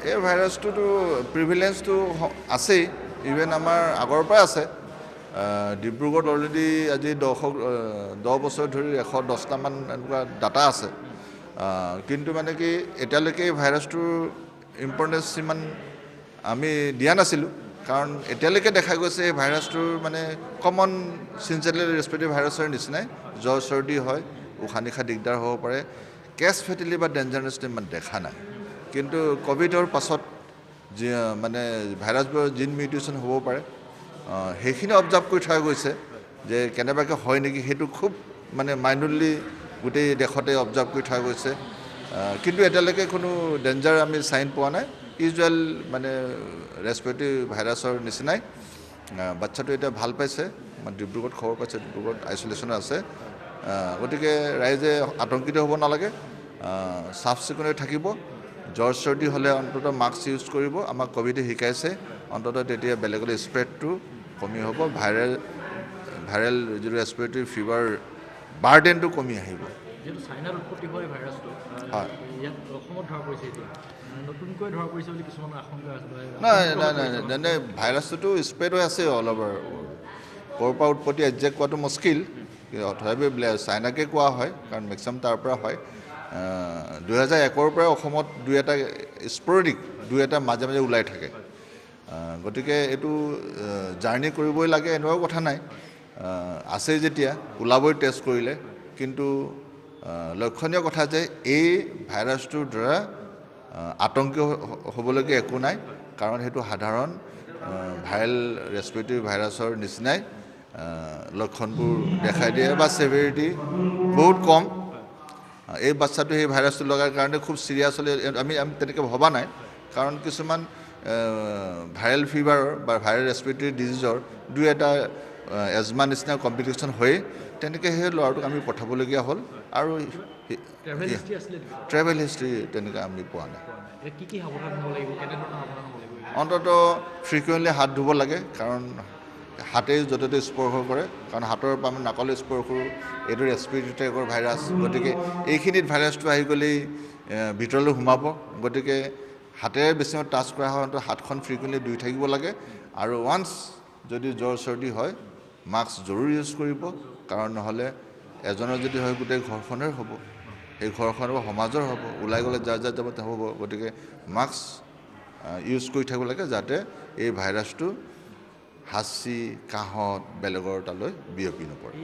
এই ভাইৰাছটোতো প্ৰিভিলেঞ্চটো আছেই, ইভেন আমাৰ আগৰ পৰাই আছে। ডিব্ৰুগড়ত অলৰেডি আজি 10 বছৰ ধৰি 110টামান এনেকুৱা ডাটা আছে। কিন্তু মানে কি এতিয়ালৈকে এই ভাইৰাছটোৰ ইম্পৰ্টেঞ্চ ইমান আমি দিয়া নাছিলোঁ, কাৰণ এতিয়ালৈকে দেখা গৈছে এই ভাইৰাছটোৰ মানে কমন চিনচিয়েলি ৰেছপিৰেটৰী ভাইৰাছৰ নিচিনাই জ্বৰ চৰ্দি হয়, উশাহ নিশাহ দিগদাৰ হ'ব পাৰে, কেছ ফেটেলি বা ডেঞ্জাৰাছটো ইমান দেখা নাই। কিন্তু ক'ভিডৰ পাছত যি মানে ভাইৰাছবোৰৰ জিন মিউটেশ্যন হ'ব পাৰে, সেইখিনি অবজাৰ্ভ কৰি থোৱা গৈছে যে কেনেবাকৈ হয় নেকি, সেইটো খুব মানে মাইনৰলি গোটেই দেশতে অবজাৰ্ভ কৰি থোৱা গৈছে। কিন্তু এতিয়ালৈকে কোনো ডেঞ্জাৰ আমি চাইন পোৱা নাই, ইউজুৱেল মানে ৰেছপিৰেটৰী ভাইৰাছৰ নিচিনাই। বাচ্চাটো এতিয়া ভাল পাইছে, ডিব্ৰুগড়ত খবৰ পাইছে, ডিব্ৰুগড়ত আইচলেশ্যনত আছে। গতিকে ৰাইজে আতংকিত হ'ব নালাগে, চাফ চিকুণে থাকিব। জ্বৰ চৰ্দি হ'লে অন্ততঃ মাস্ক ইউজ কৰিব, আমাক ক'ভিডে শিকাইছে, অন্ততঃ তেতিয়া বেলেগলৈ স্প্ৰেডটো কমি হ'ব, ভাইৰেল যিটো ৰেছপিৰেটৰী ফিভাৰ বাৰ্ডেনটো কমি আহিব। যেহেতু চাইনাত উৎপত্তি হয় ভাইৰাছটো, ইয়াত অসমত ধৰা পৰিছে, এতিয়া নতুনকৈ ধৰা পৰিছে বুলি কিছুমান আশংকা আছে। নাই, ভাইৰাছটোতো স্প্ৰেড হৈ আছে অল অভাৰ। ক'ৰ পৰা উৎপত্তি একজেক্ট কোৱাটো মুস্কিল, তথাপি চাইনাকে কোৱা হয়, কাৰণ মেক্সিমাম তাৰ পৰা হয়। 2001ৰ পৰা অসমত দুই এটা মাজে মাজে ওলাই থাকে। গতিকে এইটো জাৰ্ণি কৰিবই লাগে এনেকুৱা কথা নাই, আছেই যেতিয়া ওলাবই টেষ্ট কৰিলে। কিন্তু লক্ষণীয় কথা যে এই ভাইৰাছটোৰ দ্বাৰা আতংকিত হ'বলগীয়া একো নাই, কাৰণ সেইটো সাধাৰণ ভাইৰেল ৰেছপিৰেটৰী ভাইৰাছৰ নিচিনাই লক্ষণবোৰ দেখাই দিয়ে, বা ছেভিৰিটি বহুত কম। এই বাচ্চাটো সেই ভাইৰাছটো লগাৰ কাৰণে খুব চিৰিয়াছ হ'লে আমি তেনেকৈ ভবা নাই, কাৰণ কিছুমান ভাইৰেল ফিভাৰৰ বা ভাইৰেল ৰেছপিৰেটৰী ডিজিজৰ দুই এটা এজমা নিচিনা কমপ্লিকেশ্যন হয়েই, তেনেকৈ সেই ল'ৰাটোক আমি পঠাবলগীয়া হ'ল। আৰু ট্ৰেভেল হিষ্ট্ৰী তেনেকৈ আমি পোৱা নাই। অন্ততঃ ফ্ৰিকুৱেণ্টলি হাত ধুব লাগে, কাৰণ হাতেই য'তে ত'তে স্পৰ্শ কৰে, কাৰণ হাতৰ পৰা আমি নাকলৈ স্পৰ্শ কৰোঁ, এইটো ৰেছপিৰেটৰী টাইপৰ ভাইৰাছ। গতিকে এইখিনিত ভাইৰাছটো আহি গ'লেই ভিতৰলৈ সোমাব। গতিকে হাতেৰে বেছি সময় টাচ কৰা হয়, হাতখন ফ্ৰিকুৱেণ্টলি ধুই থাকিব লাগে। আৰু ওৱান্স যদি জ্বৰ চৰ্দি হয়, মাস্ক জৰুৰ ইউজ কৰিব, কাৰণ নহ'লে এজনৰ যদি হয় গোটেই ঘৰখনেই হ'ব, সেই ঘৰখনৰ সমাজৰ হ'ব, ওলাই গ'লে যাৰ যাব হ'ব। গতিকে মাস্ক ইউজ কৰি থাকিব লাগে, যাতে এই ভাইৰাছটো হাঁচি কাহত বেলেগৰ তালৈ বিয়পি নপৰে।